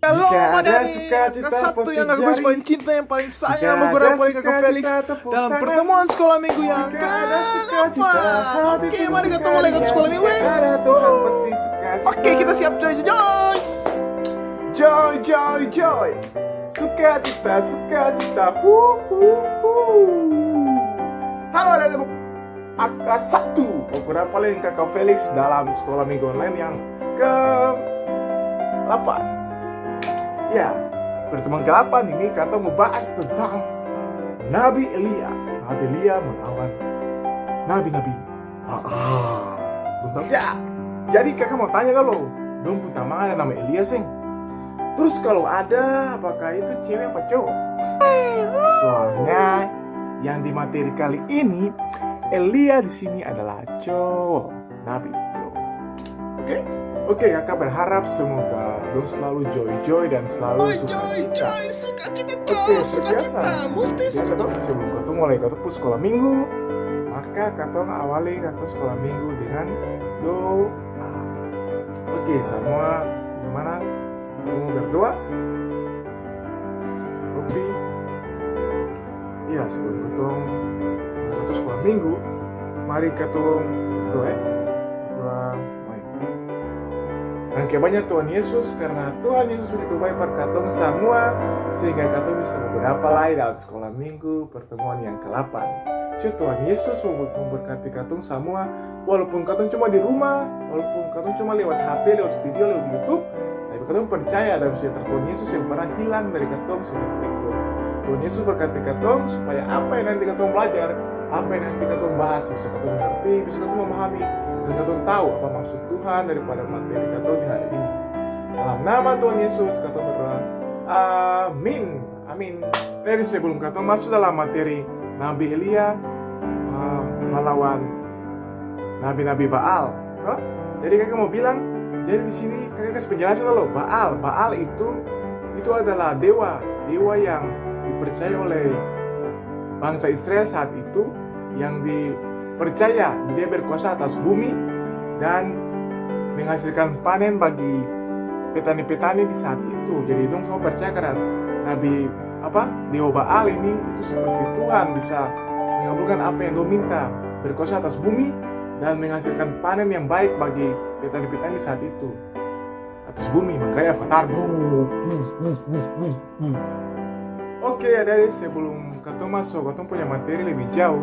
Kalau Jika ada dari sukacita, satu petik yang aku jari. paling cinta, yang paling sayang Jika beberapa ada kali kakak Felix sukacita, tepuk dalam tangan. pertemuan sekolah minggu yang Jika ada sukacita, ke-8. hati Oke, tulus mari kita mulai ke sekalian. sekolah minggu. Jika ada Tuhan pasti sukacita. Oke, kita siap joy. Joy, joy, joy. Sukacita, sukacita. Halo adik-adik AK1. Beberapa kali kakak Felix dalam sekolah minggu online yang ke-8. Ya, pertemuan ke-8 ini kata mau bahas tentang Nabi Elia. Nabi Elia melawan Nabi-Nabi. Tentang ya. Jadi kakak mau tanya kalau dong pertama ada nama Elia sing. Terus kalau ada, apakah itu cewek apa cowok? Soalnya yang di materi kali ini Elia di sini adalah cowok, Nabi cowok. Oke, kakak berharap semoga dong selalu joy dan selalu sukacita. Oke, sebiasa. Biasa dong sebelum kau mulai kau sekolah minggu, maka kau awali kau sekolah minggu dengan doa. Oke, semua gimana? Kamu berdoa? Kopi. Iya, sebelum ketong sekolah minggu, mari ketong berdoa. Doa baik. Dan kebanyak Tuhan Yesus, karena Tuhan Yesus begitu baik per katong semua, sehingga katong bisa beberapa lagi dalam sekolah minggu pertemuan yang ke-8. So, Tuhan Yesus memberkati katong semua, walaupun katong cuma di rumah, walaupun katong cuma lewat HP, lewat video, lewat YouTube, tapi katong percaya ada sejahtera Tuhan Yesus yang pernah hilang dari katong seperti itu. Tuhan Yesus berkati katong supaya apa yang nanti katong belajar, apa yang nanti katong bahas bisa katong mengerti, bisa katong memahami, dan katong tahu apa maksud Tuhan daripada materi katong di hari ini. Dalam nama Tuhan Yesus katong berdoa. Amin. Amin. Jadi sebelum katong masuk dalam materi Nabi Elia melawan Nabi-Nabi Baal, jadi kakak mau bilang, jadi di sini kakak kasih penjelasan dulu. Baal itu adalah dewa yang dipercaya oleh bangsa Israel saat itu, yang dipercaya dia berkuasa atas bumi dan menghasilkan panen bagi petani-petani di saat itu. Jadi dong semua percaya karena dewa Baal ini itu seperti Tuhan, bisa mengabulkan apa yang dong minta, berkuasa atas bumi dan menghasilkan panen yang baik bagi petani-petani saat itu atas bumi. Makanya Avatar. Oke, dari sebelum katong masuk, katong punya materi lebih jauh.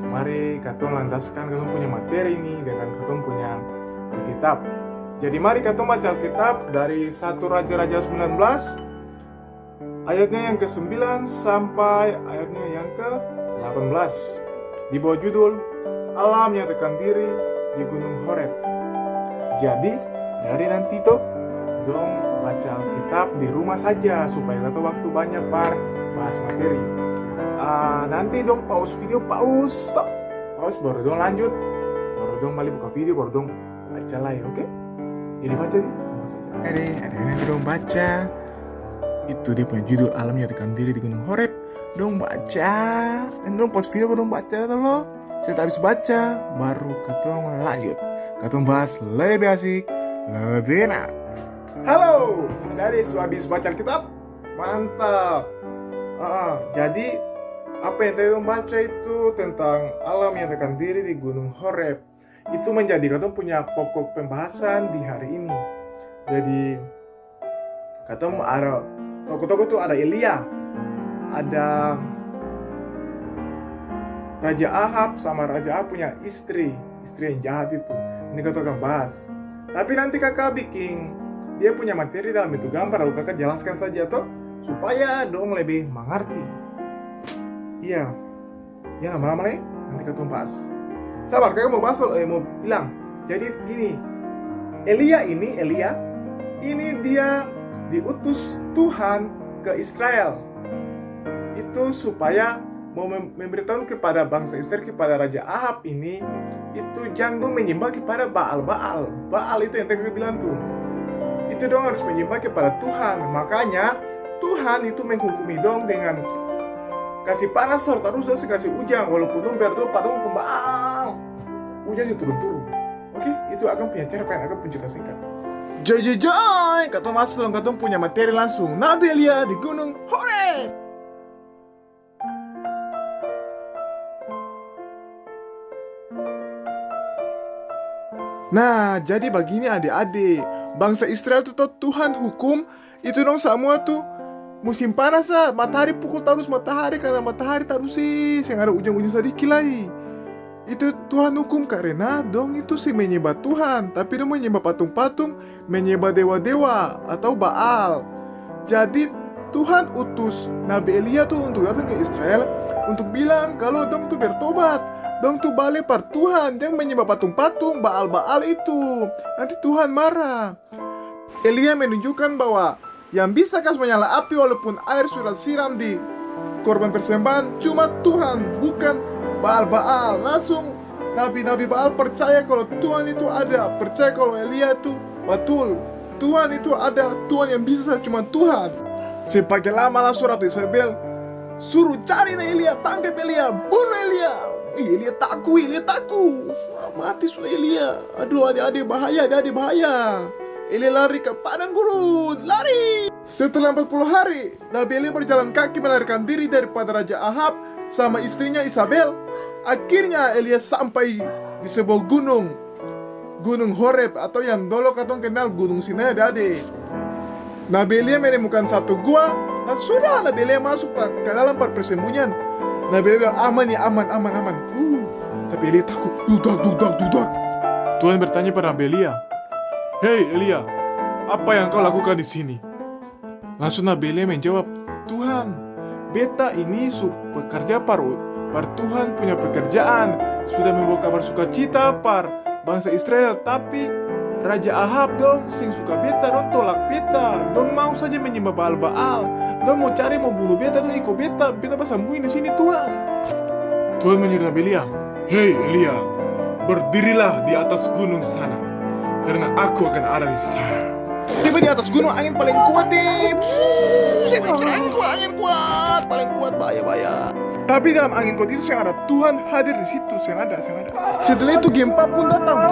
Mari katong landaskan katong punya materi ini dengan katong punya Alkitab. Jadi mari katong baca Alkitab dari 1 Raja-Raja 19 ayatnya yang ke-9 sampai ayatnya yang ke-18. Di bawah judul Allah menyatakan diri di Gunung Horeb. Jadi dari nanti tuh dong baca Alkitab di rumah saja supaya kata waktu banyak bahas materi. Nanti dong pause video, pause baru dong lanjut, baru dong balik buka video, baru dong baca lagi. Oke? Jadi baca nih. Ada yang dong baca. Itu dia punya judul Allah menyatakan diri di Gunung Horeb. Dong baca dan dong pause video, baru dong baca loh. Saya habis baca, baru ketong lanjut. Ketong bahas lebih asik, lebih enak. Halo, dari habis baca Alkitab, mantap. Jadi apa yang tadi baca itu tentang Allah menyatakan diri di Gunung Horeb. Itu menjadi ketong punya pokok pembahasan di hari ini. Jadi ketong ada tokoh-tokoh itu ada Elia, ada Raja Ahab, sama Raja Ahab punya istri yang jahat itu. Ini kakak akan bahas. Tapi nanti kakak bikin dia punya materi dalam bentuk gambar, lalu kakak jelaskan saja toh, supaya dong lebih mengerti. Iya, ya lama-lama nih nanti kakak bahas. Sabar, kakak mau bahas, mau bilang. Jadi gini, Elia ini dia diutus Tuhan ke Israel. Itu supaya mau memberitahu kepada bangsa Israel, kepada Raja Ahab ini, itu jangan dong menyembah kepada Baal itu yang tadi bilang tuh. Itu dong harus menyembah kepada Tuhan. Makanya Tuhan itu menghukumi dong dengan kasih panas terus kasih hujan, walaupun dong berdoa pada Baal, hujan itu turun. Oke, itu akan punya cara pengen akan punya kasihkan. Joy joy joy, katong masuk dong, katong punya materi langsung. Nabi Elia di Gunung Horeb. Nah, jadi begini adik-adik, bangsa Israel tuh tahu Tuhan hukum itu dong semua tuh musim panas lah, matahari pukul terus matahari karena matahari terus sih, yang ada ujung-ujung sedikit lagi. Itu Tuhan hukum karena dong itu sih menyembah Tuhan, tapi dong menyembah patung-patung, menyembah dewa-dewa atau Baal. Jadi Tuhan utus Nabi Elia tuh untuk datang ke Israel untuk bilang kalau dong tuh bertobat, dong tuh balik par Tuhan, jangan menyembah patung-patung Baal-Baal itu. Nanti Tuhan marah. Elia menunjukkan bahwa yang bisa kasih menyala api walaupun air sudah siram di korban persembahan cuma Tuhan, bukan Baal-Baal. Langsung nabi-nabi Baal percaya kalau Tuhan itu ada, percaya kalau Elia itu betul. Tuhan itu ada, Tuhan yang bisa cuma Tuhan. Sebagai lama langsung Ratu Isabel suruh cari Elia, tangkap Elia, bunuh Elia. Elia takut. Mati sudah Elia. Aduh adik-adik bahaya, adik-adik bahaya. Elia lari ke padang gurun, lari. Setelah 40 hari, Nabi Elia berjalan kaki melarikan diri daripada Raja Ahab sama istrinya Isabel. Akhirnya Elia sampai di sebuah gunung, Gunung Horeb atau yang dulu katong kenal Gunung Sinai adik-adik. Nabi Elia menemukan satu gua dan sudah Nabi Elia masuk ke dalam persembunyian. Nabi Elia bilang aman ya, aman. Tapi Elia takut, dudak. Tuhan bertanya pada Nabi Elia, "Hei Elia, apa yang kau lakukan di sini?" Langsung Nabi Elia menjawab, "Tuhan, beta ini pekerja par Tuhan punya pekerjaan, sudah membawa kabar sukacita par bangsa Israel, tapi Raja Ahab dong sing suka beta dong tolak beta, dong mau saja menyembah Baal-Baal, dong mau bunuh beta, dong ikut beta bersembunyi di sini Tuhan." Tuhan menyuruh Nabi Elia, "Hei Elia, berdirilah di atas gunung sana, karena aku akan ada di sana." Tiba di atas gunung angin paling kuat nih. Angin kuat, paling kuat bahaya. Tapi dalam angin kuat itu yang ada Tuhan hadir di situ, yang ada. Setelah itu gempa pun datang.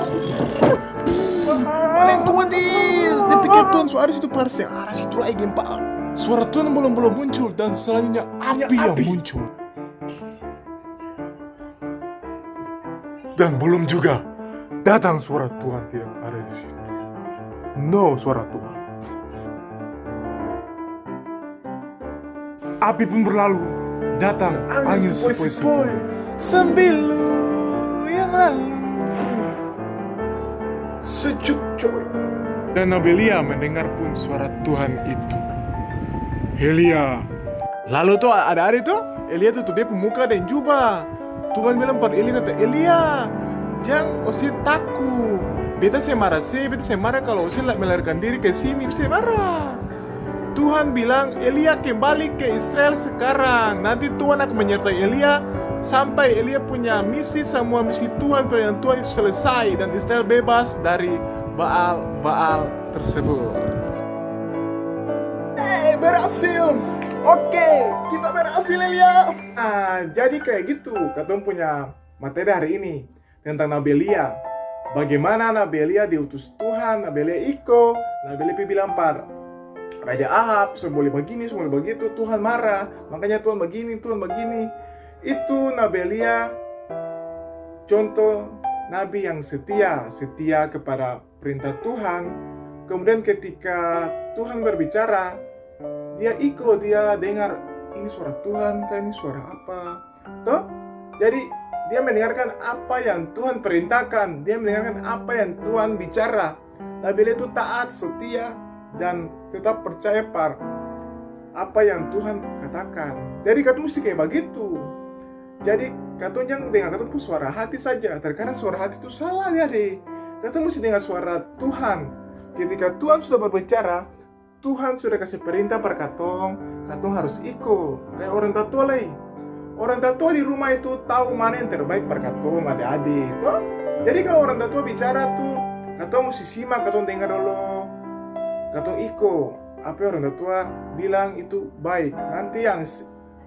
Paling kuat nih. Dia pikir Tuhan suara situ parse, arah situ lagi gempa. Suara Tuhan belum muncul dan selanjutnya api yang muncul. Dan belum juga datang suara Tuhan tidak ada di situ. No suara Tuhan. Api pun berlalu, datang angin sepoi-sepoi. Sembilu yang lalu. Sejuk coy. Dan Nabi Elia mendengar pun suara Tuhan itu. Elia. Lalu tuh ada tuh, Elia tutup dia pemuka dan jubah. Tuhan bilang pada Elia, kata Elia, jangan usir takut. Beta saya marah kalau usir melarikan diri ke sini, saya marah. Tuhan bilang Elia kembali ke Israel sekarang. Nanti Tuhan akan menyertai Elia sampai Elia punya semua misi Tuhan, pelayanan Tuhan itu selesai dan Israel bebas dari Baal tersebut. Berhasil. Oke, kita berhasil Elia. Nah, jadi kayak gitu katong punya materi hari ini tentang Nabi Elia. Bagaimana Nabi Elia diutus Tuhan, Nabi Elia Iko, Nabi Elia bilang par Raja Ahab, semboleh begini, semboleh begitu, Tuhan marah, makanya Tuhan begini. Itu Nabi Elia, contoh Nabi yang setia kepada perintah Tuhan. Kemudian ketika Tuhan berbicara, dia ikut, dia dengar, ini suara Tuhan, kan ini suara apa? Toh? Jadi dia mendengarkan apa yang Tuhan perintahkan, dia mendengarkan apa yang Tuhan bicara. Nabi Elia itu taat, setia, dan tetap percaya par apa yang Tuhan katakan. Jadi katong mesti kayak begitu. Jadi katong jangan dengar katong pun suara hati saja. Terkadang suara hati itu salah ya deh. Katong mesti dengar suara Tuhan. Ketika Tuhan sudah berbicara, Tuhan sudah kasih perintah per katong harus ikut. Kayak orang tua lagi. Orang tua di rumah itu tahu mana yang terbaik per katong adik-adik. Toh? Jadi kalau orang tua bicara tuh, katong mesti simak, katong dengar dulu. Katong iko apa yang orang tua bilang itu baik. Nanti yang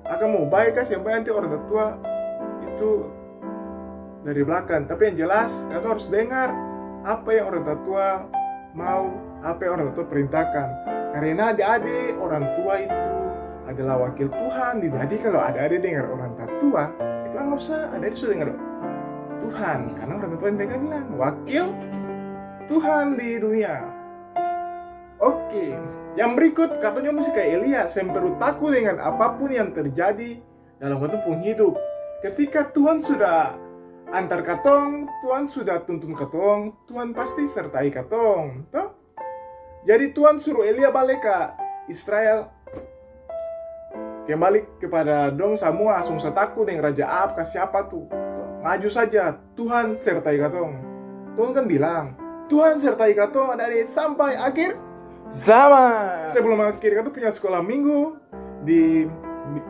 akan mau baik kan yang baik nanti orang tua itu dari belakang. Tapi yang jelas katong harus dengar apa yang orang tua mau apa yang orang tua perintahkan. Karena adik-adik orang tua itu adalah wakil Tuhan. Jadi kalau adik-adik dengar orang tua, itu anggap sah adik-adik sudah dengar Tuhan. Karena orang tua yang bilang wakil Tuhan di dunia. Oke, yang berikut katanya mesti kayak Elia, yang perlu takut dengan apapun yang terjadi dalam katong hidup. Ketika Tuhan sudah antar katong, Tuhan sudah tuntun katong, Tuhan pasti sertai katong, toh? Jadi Tuhan suruh Elia balik ke Israel, kembali kepada dong semua, sungsa takut dengan Raja Ahab ke siapa tuh? Maju saja, Tuhan sertai katong. Tuhan kan bilang, Tuhan sertai katong dari sampai akhir zaman. Sebelum akhir katong punya sekolah minggu di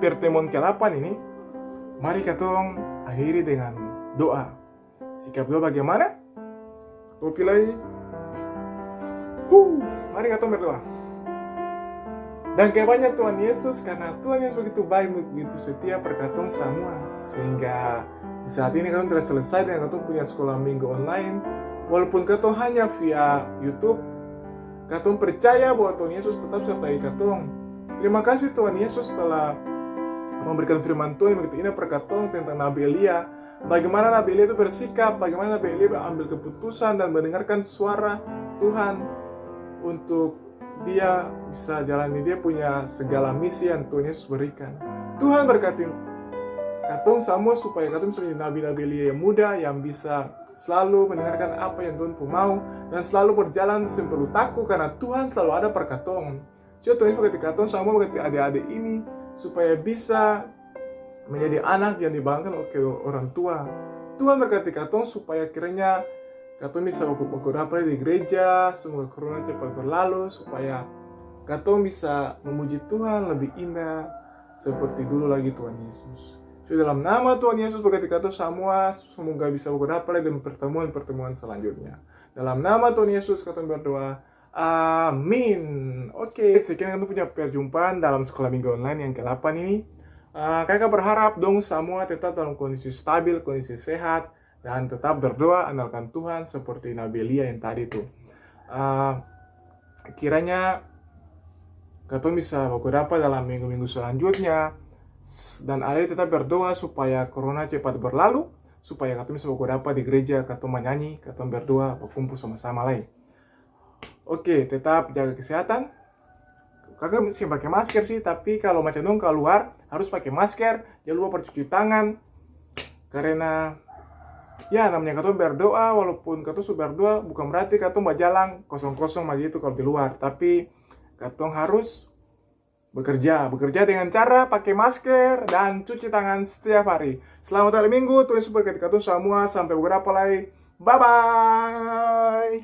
pertemuan ke-8 ini, mari katong akhiri dengan doa. Sikap doa bagaimana? Tuh pilih. Mari katong berdoa. Dan kebanyakan Tuhan Yesus, karena Tuhan Yesus begitu baik, begitu setia perkatong semua, sehingga di saat ini katong telah selesai dengan katong punya sekolah minggu online. Walaupun katong hanya via YouTube, katong percaya bahwa Tuhan Yesus tetap sertai katong. Terima kasih Tuhan Yesus telah memberikan firman Tuhan yang begitu indah perkatong tentang Nabi Elia. Bagaimana Nabi Elia itu bersikap, bagaimana Nabi Elia ambil keputusan dan mendengarkan suara Tuhan untuk dia bisa jalani dia punya segala misi yang Tuhan Yesus berikan. Tuhan berkati katong semua supaya katong bisa menjadi nabi-nabi Elia yang muda, yang bisa selalu mendengarkan apa yang Tuhan mau dan selalu berjalan perlu takut karena Tuhan selalu ada per katong. Jadi Tuhan berkati katong semua, berkati adik-adik ini supaya bisa menjadi anak yang dibanggakan oleh orang tua. Tuhan berkati katong supaya kiranya katong bisa berdoa di gereja, semoga corona cepat berlalu, supaya katong bisa memuji Tuhan lebih indah seperti dulu lagi Tuhan Yesus. So, dalam nama Tuhan Yesus berkati katong semua, semoga bisa berdoa di pertemuan-pertemuan selanjutnya. Dalam nama Tuhan Yesus katong berdoa, amin. Oke, sekian katong punya perjumpaan dalam sekolah minggu online yang ke-8 ini. Kakak berharap dong semua tetap dalam kondisi stabil, kondisi sehat, dan tetap berdoa, andalkan Tuhan seperti Nabi Elia yang tadi tuh. Kiranya katong bisa berdoa dalam minggu-minggu selanjutnya, dan adik tetap berdoa supaya corona cepat berlalu, supaya katong bisa berdoa di gereja, katong menyanyi, katong berdoa, berkumpul sama-sama lagi. Oke, tetap jaga kesehatan. Kakak mesti pakai masker sih, tapi kalau macam dong keluar harus pakai masker, jangan lupa bercuci tangan, karena ya namanya katong berdoa, walaupun katong sudah berdoa bukan berarti katong berjalan kosong-kosong begitu kalau di luar, tapi katong harus bekerja dengan cara pakai masker dan cuci tangan setiap hari. Selamat hari Minggu, Tuhan Yesus berkati katong semua, sampai beberapa lagi, bye bye.